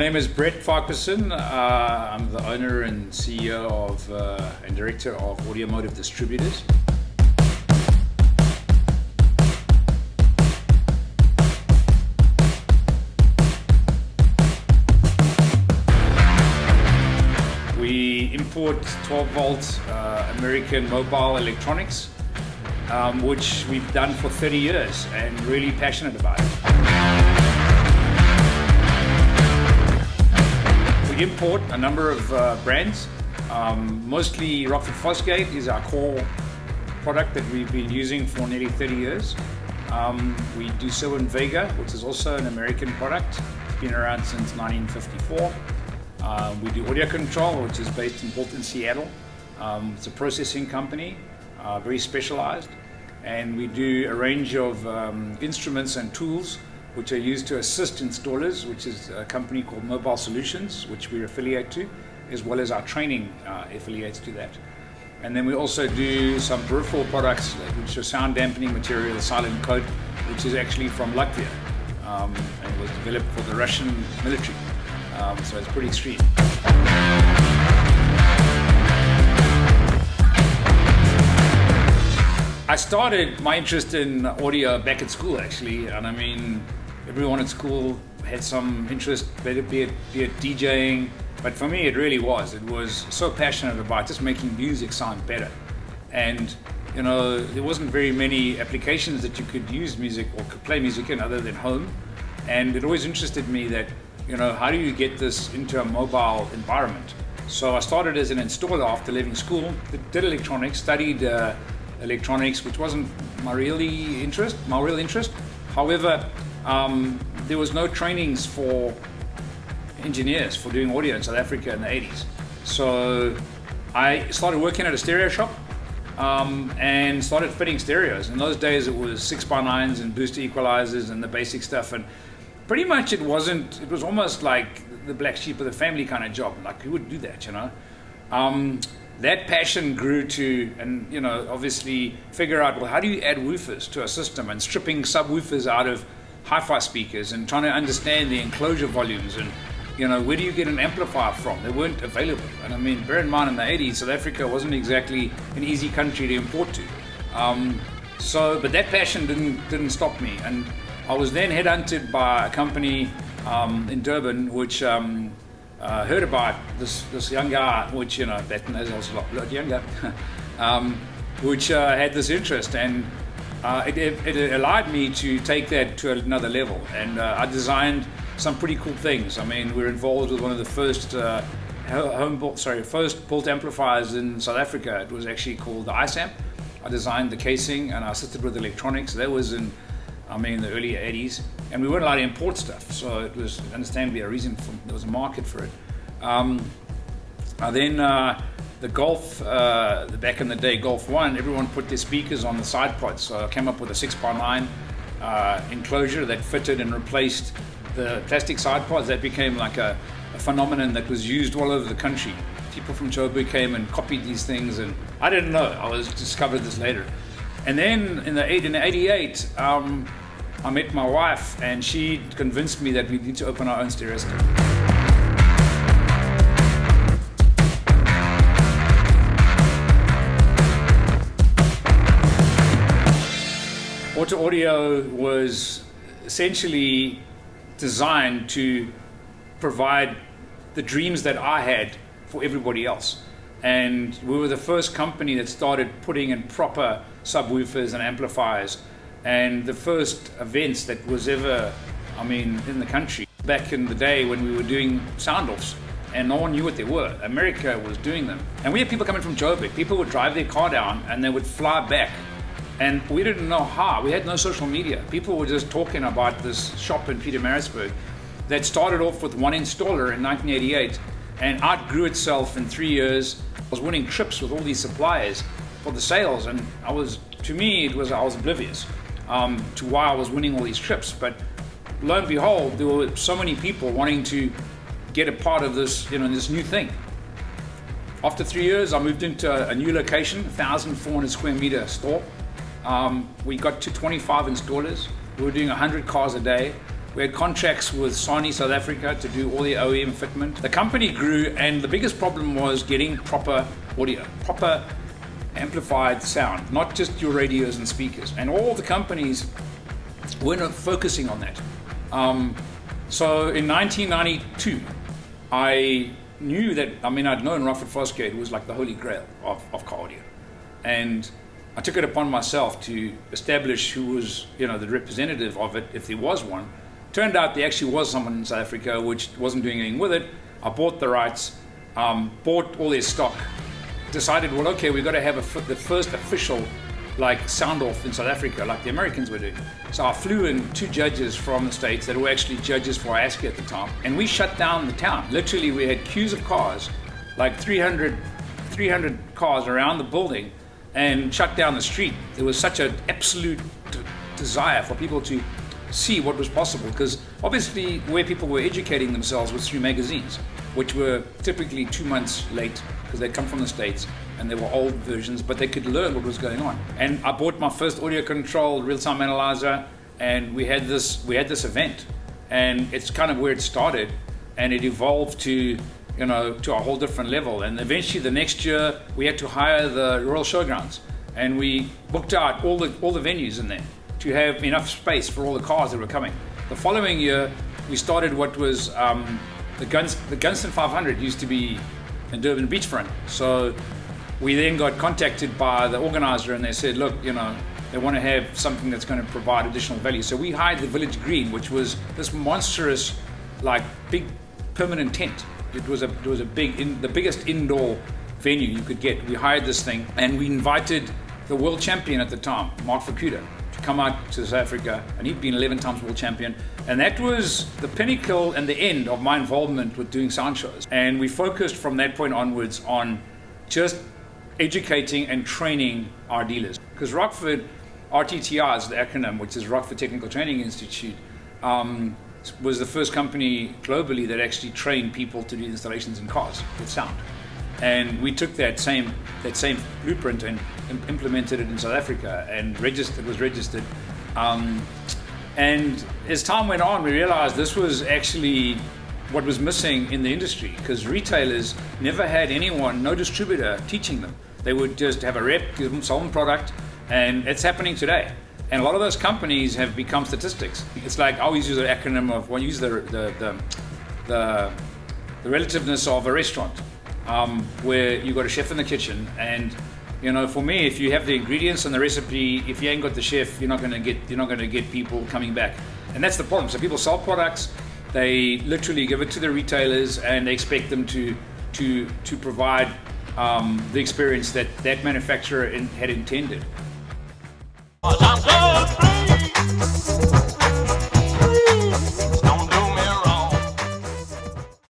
name is Brett Farquharson. I'm the owner and CEO of and director of AudioMotive Distributors. We import 12-volt American mobile electronics, which we've done for 30 years and really passionate about it. We import a number of brands. Mostly Rockford Fosgate is our core product that we've been using for nearly 30 years. We do so in Vega, which is also an American product. It's been around since 1954. We do audio control, which is based in Bolton, Seattle. It's a processing company, very specialized. And we do a range of instruments and tools which are used to assist installers, which is a company called Mobile Solutions, which we affiliate to, as well as our training affiliates to that. And then we also do some peripheral products, which are sound dampening material, silent coat, which is actually from Latvia, and was developed for the Russian military. So it's pretty extreme. I started my interest in audio back at school, actually, and I mean, everyone at school had some interest, be it DJing, but for me it really was. It was so passionate about just making music sound better. And you know, there wasn't very many applications that you could use music or could play music in other than home. And it always interested me that, you know, how do you get this into a mobile environment? So I started as an installer after leaving school, did electronics, studied electronics, which wasn't my real interest. However, there was no trainings for engineers for doing audio in South Africa in the 80s. So I started working at a stereo shop and started fitting stereos. In those days it was 6x9s and booster equalizers and the basic stuff, and pretty much it was almost like the black sheep of the family kind of job. Like, who would do that, you know? That passion grew to, and you know, obviously figure out, well, how do you add woofers to a system, and stripping subwoofers out of hi-fi speakers and trying to understand the enclosure volumes, and you know, where do you get an amplifier from? They weren't available. And I mean, bear in mind in the 80s, South Africa wasn't exactly an easy country to import to. But that passion didn't stop me. And I was then headhunted by a company in Durban, which heard about this young guy, which, you know, back in those days I was a lot younger, which had this interest, and it allowed me to take that to another level. And I designed some pretty cool things. I mean, we were involved with one of the first first built amplifiers in South Africa. It was actually called the ISAMP. I designed the casing and I assisted with electronics. That was in the early 80s, and we weren't allowed to import stuff, so it was understandably a reason there was a market for it. Then the Golf, back in the day, Golf 1, everyone put their speakers on the side pods, so I came up with a 6x9 enclosure that fitted and replaced the plastic side pods. That became like a phenomenon that was used all over the country. People from Joburg came and copied these things, and I didn't know. I discovered this later. And then in 88, I met my wife, and she convinced me that we need to open our own stereo studio. Auto Audio was essentially designed to provide the dreams that I had for everybody else. And we were the first company that started putting in proper subwoofers and amplifiers, and the first events that was ever, in the country. Back in the day when we were doing sound-offs and no one knew what they were, America was doing them. And we had people coming from Joburg. People would drive their car down and they would fly back. And we didn't know how. We had no social media. People were just talking about this shop in Pietermaritzburg that started off with one installer in 1988 and outgrew itself in 3 years. I was winning trips with all these suppliers for the sales, and I was oblivious to why I was winning all these trips. But lo and behold, there were so many people wanting to get a part of this, this new thing. After 3 years, I moved into a new location, 1,400 square meter store. We got to 25 installers. We were doing 100 cars a day. We had contracts with Sony South Africa to do all the OEM fitment. The company grew, and the biggest problem was getting proper audio, proper amplified sound, not just your radios and speakers. And all the companies weren't focusing on that. So in 1992, I knew that, I'd known Rockford Fosgate was like the holy grail of car audio. And I took it upon myself to establish who was, the representative of it, if there was one. Turned out there actually was someone in South Africa which wasn't doing anything with it. I bought the rights, bought all their stock, decided, well, okay, we've got to have the first official sound off in South Africa, like the Americans were doing. So I flew in 2 judges from the States that were actually judges for ASCII at the time, and we shut down the town. Literally, we had queues of cars, like 300 cars around the building, and shut down the street. There was such an absolute desire for people to see what was possible, because obviously where people were educating themselves was through magazines, which were typically 2 months late because they'd come from the States and they were old versions, but they could learn what was going on. And I bought my first audio control real-time analyzer, and we had this event, and it's kind of where it started, and it evolved to to a whole different level. And eventually the next year we had to hire the Royal Showgrounds, and we booked out all the venues in there to have enough space for all the cars that were coming. The following year, we started what was the Gunston 500 used to be in Durban Beachfront. So we then got contacted by the organizer, and they said, look, they want to have something that's going to provide additional value. So we hired the Village Green, which was this monstrous, big permanent tent. It was the biggest indoor venue you could get. We hired this thing, and we invited the world champion at the time, Mark Fakuda, to come out to South Africa, and he'd been 11 times world champion. And that was the pinnacle and the end of my involvement with doing sound shows. And we focused from that point onwards on just educating and training our dealers. Because Rockford, RTTI is the acronym, which is Rockford Technical Training Institute, was the first company globally that actually trained people to do installations in cars with sound. And we took that same blueprint and implemented it in South Africa, and it was registered. And as time went on, we realized this was actually what was missing in the industry, because retailers never had anyone, no distributor, teaching them. They would just have a rep, give them some product, and it's happening today. And a lot of those companies have become statistics. It's like, I always use an acronym of, well, use the relativeness of a restaurant, where you've got a chef in the kitchen, and for me, if you have the ingredients and the recipe, if you ain't got the chef, you're not going to get people coming back. And that's the problem. So people sell products, they literally give it to the retailers, and they expect them to provide the experience that manufacturer had intended.